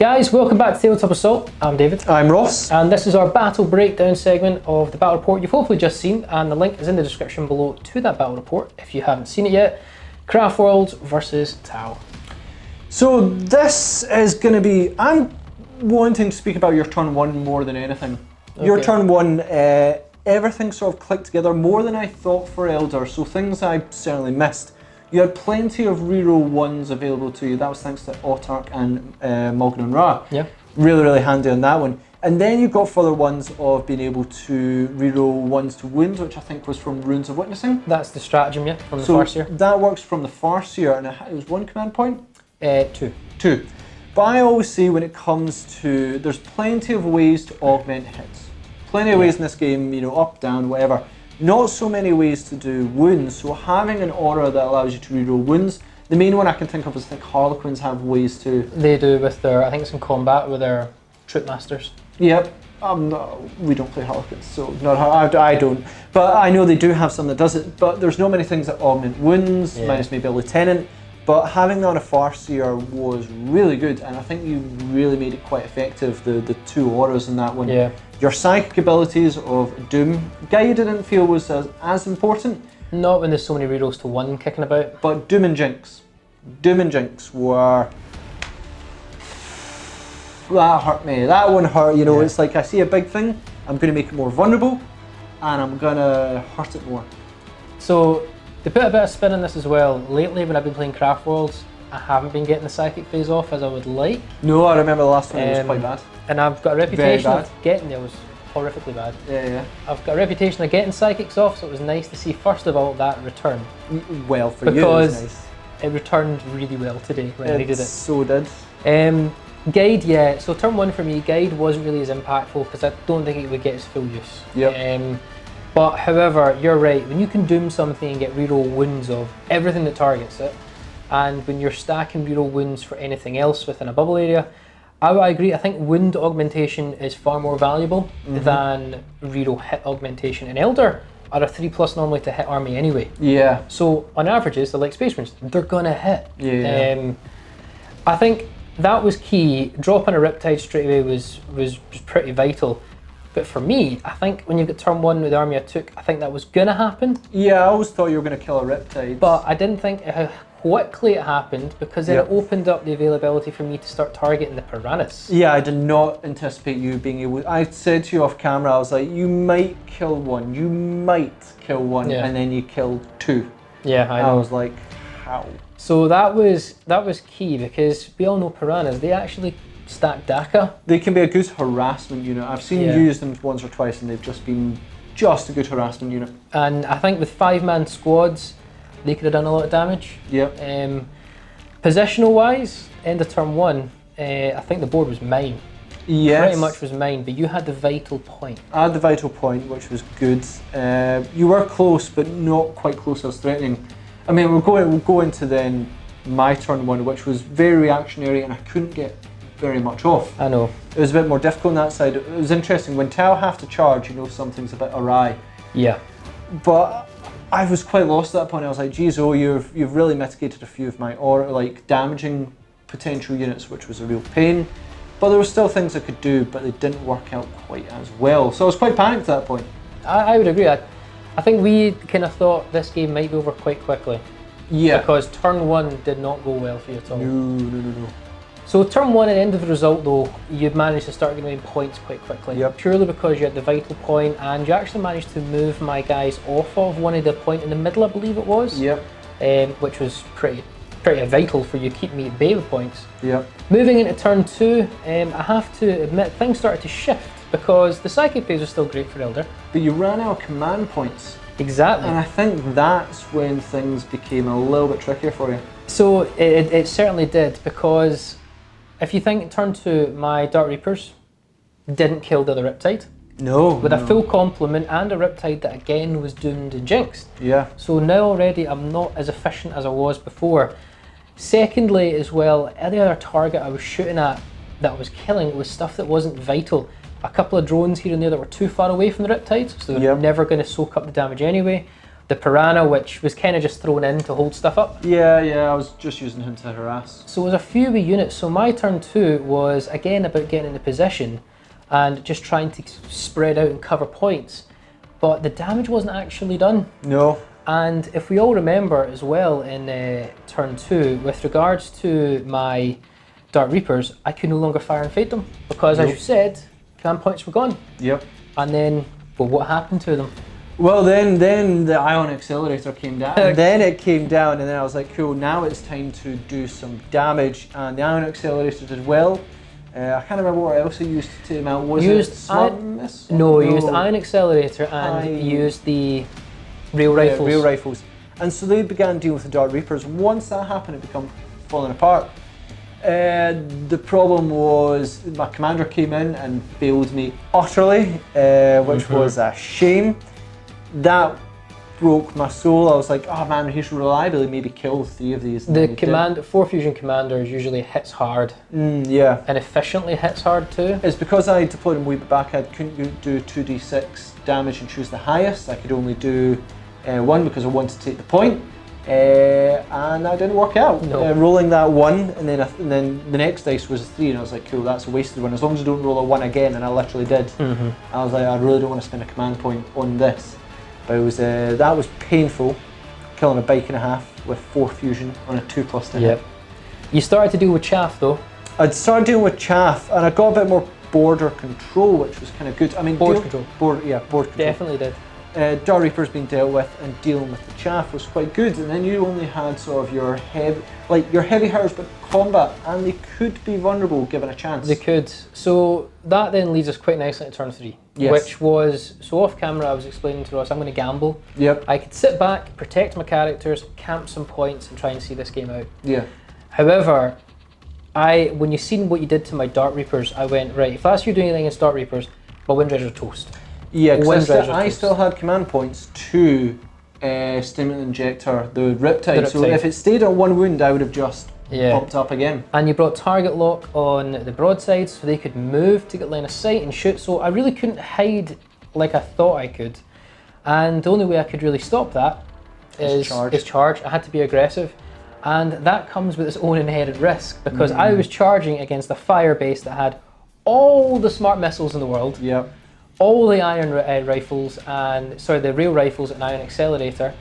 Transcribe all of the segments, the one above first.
Guys, welcome back to Tabletop Assault. I'm David. I'm Ross. And this is our battle breakdown segment of the battle report you've hopefully just seen, and the link is in the description below to that battle report if you haven't seen it yet. Craftworlds versus Tau. So this is going to be, I'm wanting to speak about your turn one more than anything. Okay. Your turn one, everything sort of clicked together more than I thought for Elder, so things I certainly missed. You had plenty of reroll ones available to you. That was thanks to Autark and Mulgan and Ra. Yeah. Really handy on that one. And then you got further ones of being able to reroll ones to wounds, which I think was from Runes of Witnessing. That's the stratagem, yeah, from the Farseer. That works from the Farseer, and it was one command point? Two. But I always see when it comes to, there's plenty of ways to augment hits. Plenty of ways in this game, you know, up, down, whatever. Not so many ways to do wounds, so having an aura that allows you to reroll wounds. The main one I can think of is I think Harlequins have ways to. They do with their, I think it's in combat with their troop masters. Yep. We don't play Harlequins, so I don't. But I know they do have some that does it, but there's not many things that augment wounds, minus maybe a lieutenant. But having that on a Farseer was really good, and I think you really made it quite effective, the two auras in that one. Yeah. Your psychic abilities of Doom, Guy didn't feel was as important. Not when there's so many rerolls to one kicking about. But Doom and Jinx. Doom and Jinx were... That hurt me. That one hurt, you know, it's like I see a big thing, I'm going to make it more vulnerable, and I'm going to hurt it more. So, to put a bit of spin on this as well, lately when I've been playing Craftworlds, I haven't been getting the psychic phase off as I would like. No, I remember the last one, it was quite bad. And I've got a reputation of getting it was horrifically bad. Yeah. I've got a reputation of getting psychics off, so it was nice to see first of all that return. Well, for you, it was nice. It returned really well today when I needed it. So did. Guide, yeah. So turn one for me, Guide wasn't really as impactful because I don't think it would get its full use. Yep. But however, you're right. When you can doom something and get reroll wounds of everything that targets it, and when you're stacking reroll wounds for anything else within a bubble area, I agree. I think wound augmentation is far more valuable than reroll hit augmentation. And Elder are a 3+ normally to hit army anyway. Yeah. So on averages, they're like Space Marines. They're gonna hit. Yeah. I think that was key. Dropping a Riptide straight away was pretty vital. But for me, I think when you get turn one with the army I took, I think that was gonna happen. Yeah, I always thought you were gonna kill a Riptide. But I didn't think how quickly it happened, because then it opened up the availability for me to start targeting the Piranhas. Yeah, I did not anticipate you being able. I said to you off camera, I was like, you might kill one, and then you killed two. Yeah, I know. I was like, how? So that was key, because we all know Piranhas, they actually stack DACA. They can be a good harassment unit. I've seen you use them once or twice, and they've just been a good harassment unit. And I think with 5-man squads, they could have done a lot of damage. Yep. Positional wise, end of turn one, I think the board was mine. Yes. Pretty much was mine, but you had the vital point. I had the vital point, which was good. You were close, but not quite close as threatening. I mean, we'll go into then my turn one, which was very reactionary, and I couldn't get very much off. I know. It was a bit more difficult on that side. It was interesting. When Tau have to charge, you know something's a bit awry. Yeah. But I was quite lost at that point. I was like, geez, you've really mitigated a few of my damaging potential units, which was a real pain. But there were still things I could do, but they didn't work out quite as well. So I was quite panicked at that point. I would agree. I think we kind of thought this game might be over quite quickly. Yeah. Because turn one did not go well for you at all. No. So turn one, at the end of the result though, you'd managed to start getting points quite quickly. Yep. Purely because you had the vital point, and you actually managed to move my guys off of one of the point in the middle, I believe it was. Yep. Which was pretty vital for you to keep me at bay with points. Yep. Moving into turn two, I have to admit things started to shift, because the psychic phase was still great for Elder. But you ran out of command points. Exactly. And I think that's when things became a little bit trickier for you. So it certainly did, because if you think turn two, my Dark Reapers didn't kill the other Riptide. No. With a full complement and a Riptide that again was doomed and jinxed. Yeah. So now already I'm not as efficient as I was before. Secondly as well, any other target I was shooting at that I was killing was stuff that wasn't vital. A couple of drones here and there that were too far away from the Riptides, so they're never going to soak up the damage anyway. the piranha, which was kind of just thrown in to hold stuff up. Yeah, I was just using him to harass. So it was a few wee units. So my turn 2 was again about getting into position and just trying to spread out and cover points. But the damage wasn't actually done. No. And if we all remember as well in turn 2, with regards to my Dark Reapers, I could no longer fire and fade them because, as you said, command points were gone. Yep. And then, well, what happened to them? Well, then the ion accelerator came down. And then it came down, and then I was like, cool, now it's time to do some damage. And the ion accelerator did well. I can't remember what else I used to take him out. Was it smart missile? No, you used ion accelerator and you used the rail rifles. Rail rifles. And so they began dealing with the Dark Reapers. Once that happened, it became falling apart. The problem was my commander came in and failed me utterly, which was a shame. That broke my soul. I was like, oh man, he should reliably maybe kill 3 of these. The 4 fusion commanders usually hits hard. Yeah. And efficiently hits hard too. It's because I deployed him way back, I couldn't do 2d6 damage and choose the highest. I could only do 1 because I wanted to take the point. And that didn't work out. No. Rolling that 1 and then the next dice was a 3 and I was like, cool, that's a wasted one. As long as I don't roll a 1 again, and I literally did. I was like, I really don't want to spend a command point on this. But it was, that was painful, killing a bike and a half with 4 fusion on a 2+ to hit. You started to deal with chaff though. I'd started dealing with chaff and I got a bit more border control, which was kind of good. I mean, board control. Board control. Definitely did. Dark Reapers being dealt with and dealing with the chaff was quite good, and then you only had sort of your heavy hitters but combat, and they could be vulnerable given a chance. They could. So that then leads us quite nicely to turn 3, which was, so off camera I was explaining to Ross, I'm going to gamble. Yep. I could sit back, protect my characters, camp some points and try and see this game out. Yeah. However, when you seen what you did to my Dark Reapers, I went, right, if that's you doing anything against Dark Reapers, my Wind Riders are toast. Yeah, because I still had command points to Stimulant Injector, the Riptide, so if it stayed on 1 wound I would have just bumped up again. And you brought target lock on the broadsides so they could move to get line of sight and shoot, so I really couldn't hide like I thought I could. And the only way I could really stop that is charge. I had to be aggressive. And that comes with its own inherent risk, because I was charging against a fire base that had all the smart missiles in the world. Yep. All the iron rifles and the rail rifles and ion accelerator.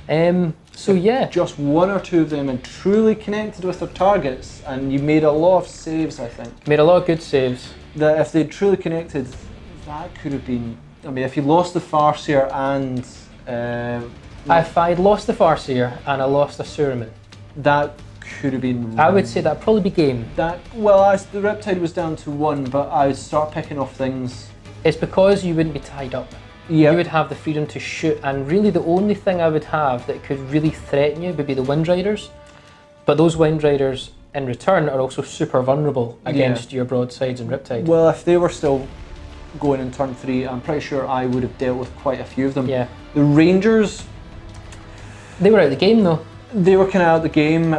Just 1 or 2 of them and truly connected with their targets, and you made a lot of saves, I think. Made a lot of good saves. That if they'd truly connected, that could have been, I mean, if you lost the Farseer and... if I'd lost the Farseer and I lost the Suruman, that could have been... I would say that'd probably be game. The Riptide was down to 1, but I would start picking off things. It's because you wouldn't be tied up. Yep. You would have the freedom to shoot, and really the only thing I would have that could really threaten you would be the Wind Riders. But those Wind Riders in return are also super vulnerable against your broadsides and Riptide. Well, if they were still going in turn 3, I'm pretty sure I would have dealt with quite a few of them. Yeah. The Rangers... They were out of the game though. They were kind of out of the game.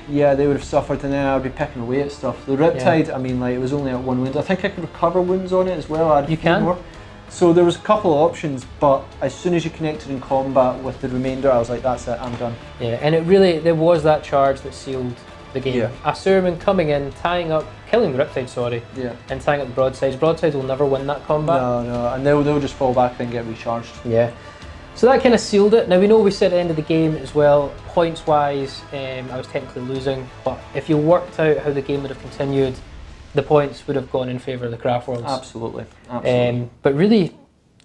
Yeah, they would have suffered, and then I'd be picking away at stuff. The Riptide, I mean, like, it was only at 1 wound. I think I could recover wounds on it as well. You can. More. So there was a couple of options, but as soon as you connected in combat with the remainder, I was like, that's it, I'm done. Yeah, and there was that charge that sealed the game. Yeah. A Suruman coming in, tying up, killing the Riptide, and tying up the broadsides. Broadsides will never win that combat. No, and they'll just fall back and get recharged. Yeah. So that kind of sealed it. Now we know we said at the end of the game as well, points wise, I was technically losing, but if you worked out how the game would have continued, the points would have gone in favour of the Craftworlds. Absolutely. But really,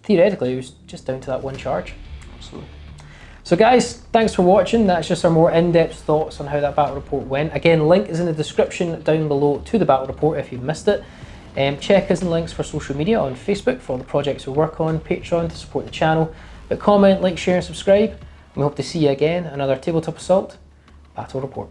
theoretically, it was just down to that 1 charge. Absolutely. So guys, thanks for watching. That's just our more in-depth thoughts on how that battle report went. Again, link is in the description down below to the battle report if you missed it. Check us in links for social media on Facebook for all the projects we work on, Patreon to support the channel. But comment, like, share and subscribe. We hope to see you again, another Tabletop Assault Battle Report.